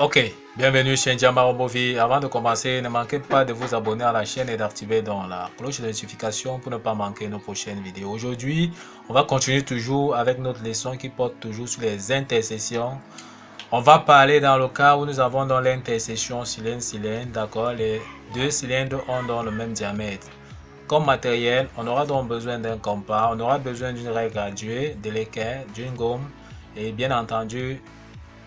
Ok, bienvenue chez Ndiamba Movie. Avant de commencer, ne manquez pas de vous abonner à la chaîne et d'activer dans la cloche de notification pour ne pas manquer nos prochaines vidéos. Aujourd'hui, on va continuer toujours avec notre leçon qui porte toujours sur les intersections. On va parler dans le cas où nous avons dans l'intersection cylindre-cylindre, d'accord, les deux cylindres ont dans le même diamètre. Comme matériel, on aura donc besoin d'un compas, on aura besoin d'une règle graduée, de l'équerre, d'une gomme et bien entendu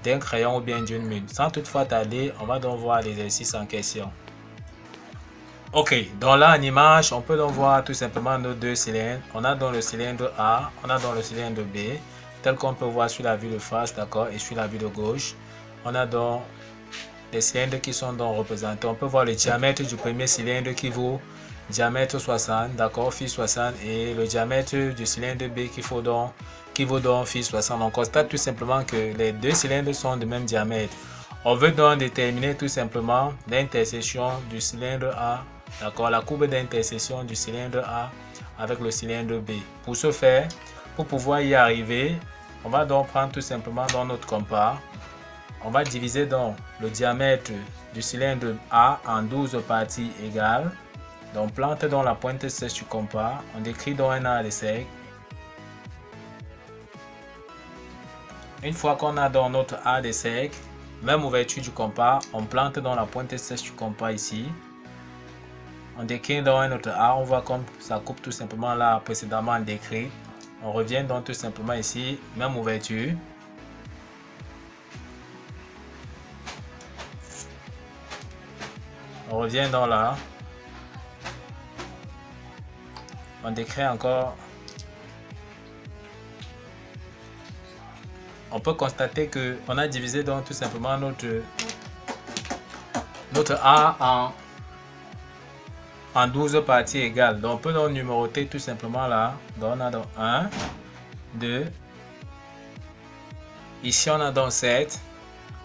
d'un crayon ou bien d'une mine. Sans toutefois tarder, on va donc voir l'exercice en question. Ok, donc là en image, on peut donc voir tout simplement nos deux cylindres. On a donc le cylindre A, on a donc le cylindre B, tel qu'on peut voir sur la vue de face, d'accord, et sur la vue de gauche. On a donc les cylindres qui sont donc représentés. On peut voir le diamètre du premier cylindre qui vaut diamètre 60, d'accord, phi 60, et le diamètre du cylindre B qui vaut donc phi 60. On constate tout simplement que les deux cylindres sont de même diamètre. On veut donc déterminer tout simplement l'intersection du cylindre A, d'accord, la courbe d'intersection du cylindre A avec le cylindre B. Pour ce faire, pour pouvoir y arriver, on va donc prendre tout simplement dans notre compas. On va diviser donc le diamètre du cylindre A en 12 parties égales. Donc, plante dans la pointe sèche du compas. On décrit donc un arc de cercle. Une fois qu'on a dans notre arc de cercle, même ouverture du compas, on plante dans la pointe sèche du compas ici. On décrit dans un autre arc. On voit comme ça coupe tout simplement là précédemment décrit. On revient donc tout simplement ici, même ouverture. On revient dans là. On décrit encore. On peut constater que on a divisé donc tout simplement notre A en 12 parties égales. Donc on peut donc numéroter tout simplement là. Donc on a donc 1, 2. Ici on a donc 7.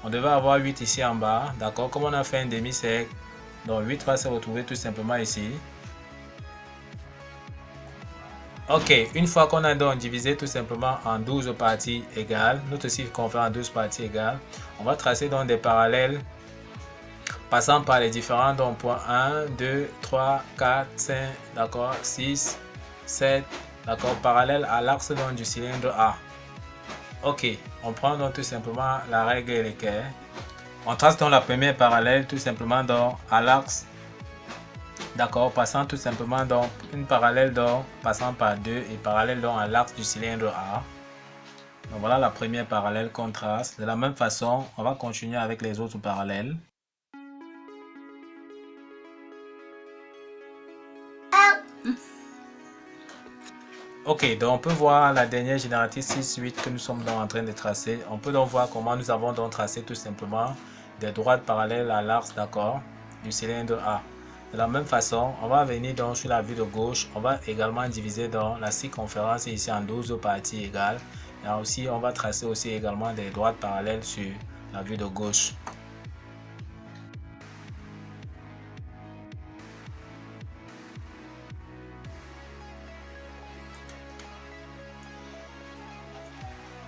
On devait avoir 8 ici en bas. D'accord. Comme on a fait un demi-cercle, donc 8 va se retrouver tout simplement ici. Ok, une fois qu'on a donc divisé tout simplement en 12 parties égales, notre circonférence en 12 parties égales, on va tracer donc des parallèles passant par les différents donc, points 1, 2, 3, 4, 5, d'accord, 6, 7, d'accord, parallèles à l'axe du cylindre A. Ok, on prend donc tout simplement la règle et l'équerre. On trace donc la première parallèle tout simplement donc à l'axe. D'accord, passant tout simplement donc une parallèle donc passant par 2 et parallèle donc à l'axe du cylindre A. Donc voilà la première parallèle qu'on trace. De la même façon, on va continuer avec les autres parallèles. Ok, donc on peut voir la dernière génératrice 6, 8 que nous sommes donc en train de tracer. On peut donc voir comment nous avons donc tracé tout simplement des droites parallèles à l'axe, d'accord, du cylindre A. De la même façon, on va venir donc sur la vue de gauche. On va également diviser dans la circonférence ici en 12 parties égales. Et aussi, on va tracer aussi également des droites parallèles sur la vue de gauche.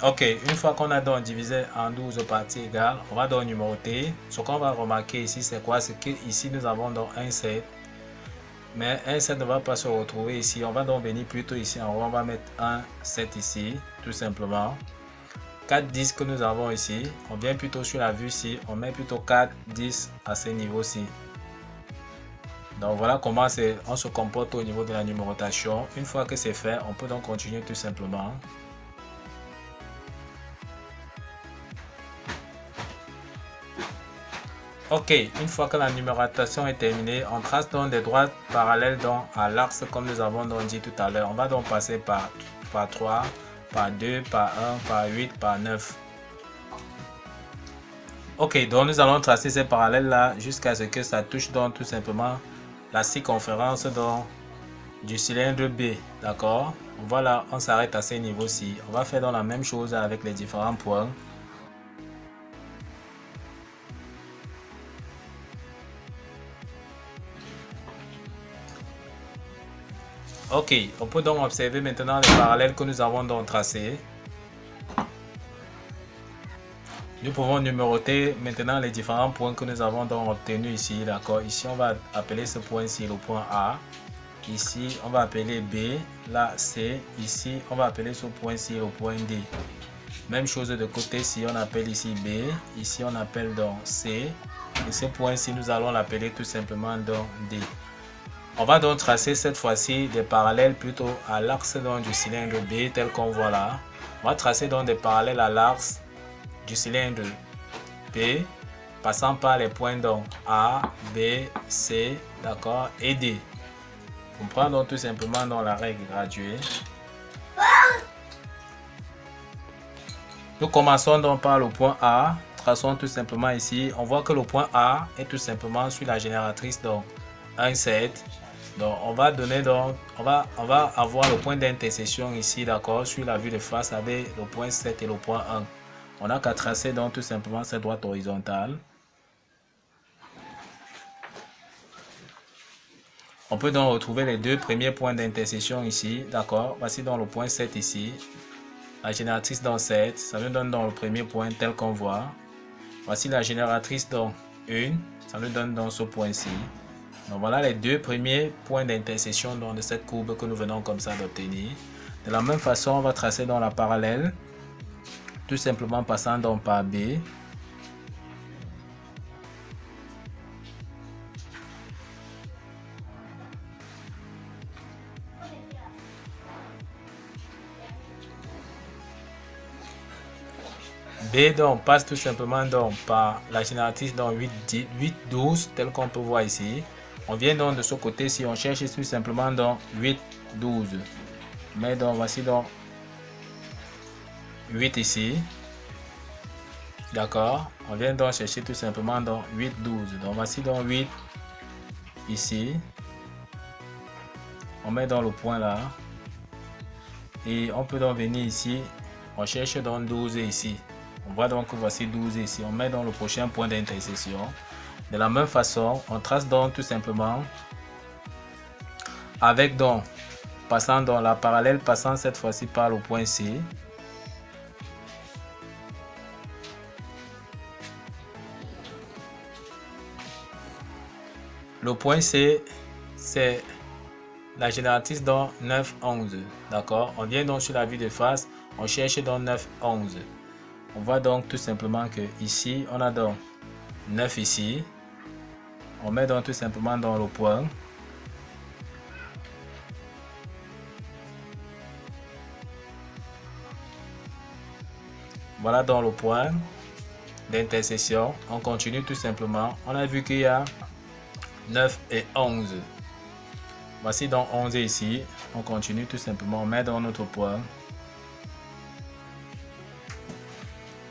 Ok, une fois qu'on a donc divisé en 12 parties égales, on va donc numéroter. Ce qu'on va remarquer ici, c'est quoi? C'est que ici nous avons donc un 7. Mais un 7 ne va pas se retrouver ici. On va donc venir plutôt ici en haut. On va mettre un 7 ici, tout simplement. 4 10 que nous avons ici. On vient plutôt sur la vue ici. On met plutôt 4 10 à ce niveau-ci. Donc voilà comment on se comporte au niveau de la numérotation. Une fois que c'est fait, on peut donc continuer tout simplement. Ok, une fois que la numérotation est terminée, on trace donc des droites parallèles donc à l'axe comme nous avons donc dit tout à l'heure. On va donc passer par 3, par 2, par 1, par 8, par 9. Ok, donc nous allons tracer ces parallèles là jusqu'à ce que ça touche donc tout simplement la circonférence donc du cylindre B. D'accord? Voilà, on s'arrête à ce niveau-ci. On va faire donc la même chose avec les différents points. Ok, on peut donc observer maintenant les parallèles que nous avons donc tracés. Nous pouvons numéroter maintenant les différents points que nous avons donc obtenus ici, d'accord. Ici, on va appeler ce point-ci le point A. Ici, on va appeler B, là C. Ici, on va appeler ce point-ci le point D. Même chose de côté, si on appelle ici B, ici on appelle donc C. Et ce point-ci, nous allons l'appeler tout simplement donc D. On va donc tracer cette fois-ci des parallèles plutôt à l'axe du cylindre B tel qu'on voit là. On va tracer donc des parallèles à l'axe du cylindre B, passant par les points donc A, B, C, d'accord, et D. On prend donc tout simplement dans la règle graduée. Nous commençons donc par le point A. Traçons tout simplement ici. On voit que le point A est tout simplement sur la génératrice donc 1, 7. Donc on va donner donc, on va avoir le point d'intersection ici, d'accord, sur la vue de face avec le point 7 et le point 1. On n'a qu'à tracer donc tout simplement cette droite horizontale. On peut donc retrouver les deux premiers points d'intersection ici, d'accord. Voici donc le point 7 ici. La génératrice dans 7, ça nous donne dans le premier point tel qu'on voit. Voici la génératrice dans 1, ça nous donne dans ce point-ci. Donc voilà les deux premiers points d'intersection de cette courbe que nous venons comme ça d'obtenir. De la même façon, on va tracer dans la parallèle, tout simplement passant donc par B. B donc passe tout simplement donc par la génératrice dans 8, 12 tel qu'on peut voir ici. On vient donc de ce côté si on cherche tout simplement dans 8, 12. Mais donc voici donc 8 ici. D'accord. On vient donc chercher tout simplement dans 8, 12. Donc voici donc 8 ici. On met dans le point là. Et on peut donc venir ici. On cherche dans 12 ici. On voit donc que voici 12 ici. On met dans le prochain point d'intersection. De la même façon, on trace donc tout simplement avec donc passant dans la parallèle, passant cette fois-ci par le point C. Le point C, c'est la génératrice dans 9, 11. D'accord. On vient donc sur la vue de face. On cherche dans 9, 11. On voit donc tout simplement que ici, on a donc 9 ici. On met donc tout simplement dans le point. Voilà dans le point d'intersection. On continue tout simplement. On a vu qu'il y a 9 et 11. Voici donc 11 ici. On continue tout simplement. On met dans notre point.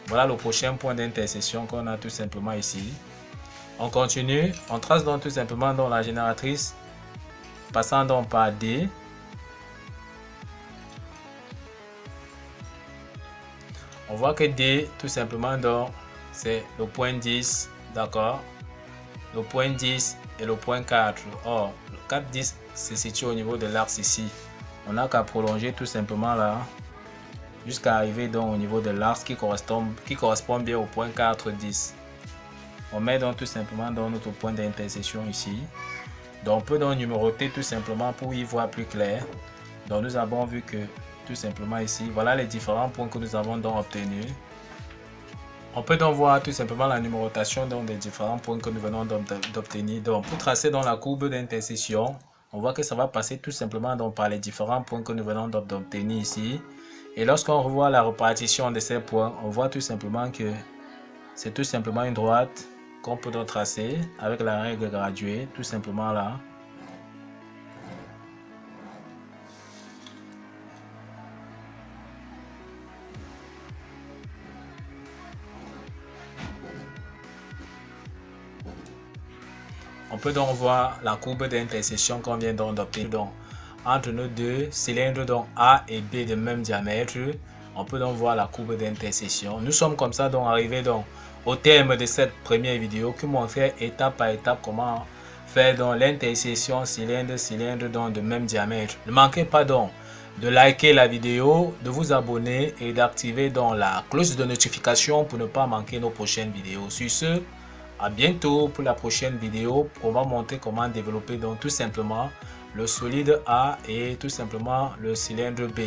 Voilà le prochain point d'intersection qu'on a tout simplement ici. On continue, on trace donc tout simplement dans la génératrice, passant donc par D. On voit que D, tout simplement donc, c'est le point 10, d'accord. Le point 10 et le point 4. Or, le 4, 10 se situe au niveau de l'axe ici. On n'a qu'à prolonger tout simplement là, jusqu'à arriver donc au niveau de l'axe qui correspond bien au point 4, 10. On met donc tout simplement dans notre point d'intersection ici. Donc on peut donc numéroter tout simplement pour y voir plus clair. Donc nous avons vu que tout simplement ici, voilà les différents points que nous avons donc obtenus. On peut donc voir tout simplement la numérotation donc des différents points que nous venons d'obtenir. Donc pour tracer dans la courbe d'intersection, on voit que ça va passer tout simplement donc par les différents points que nous venons d'obtenir ici. Et lorsqu'on revoit la répartition de ces points, on voit tout simplement que c'est tout simplement une droite qu'on peut donc tracer avec la règle graduée, tout simplement là. On peut donc voir la courbe d'intersection qu'on vient donc d'obtenir. Entre nos deux cylindres donc A et B de même diamètre, on peut donc voir la courbe d'intersection. Nous sommes comme ça donc arrivés donc au terme de cette première vidéo qui montrait étape par étape comment faire donc l'intersection cylindre-cylindre donc de même diamètre. Ne manquez pas donc de liker la vidéo, de vous abonner et d'activer donc la cloche de notification pour ne pas manquer nos prochaines vidéos. Sur ce, à bientôt pour la prochaine vidéo. On va montrer comment développer donc tout simplement le solide A et tout simplement le cylindre B.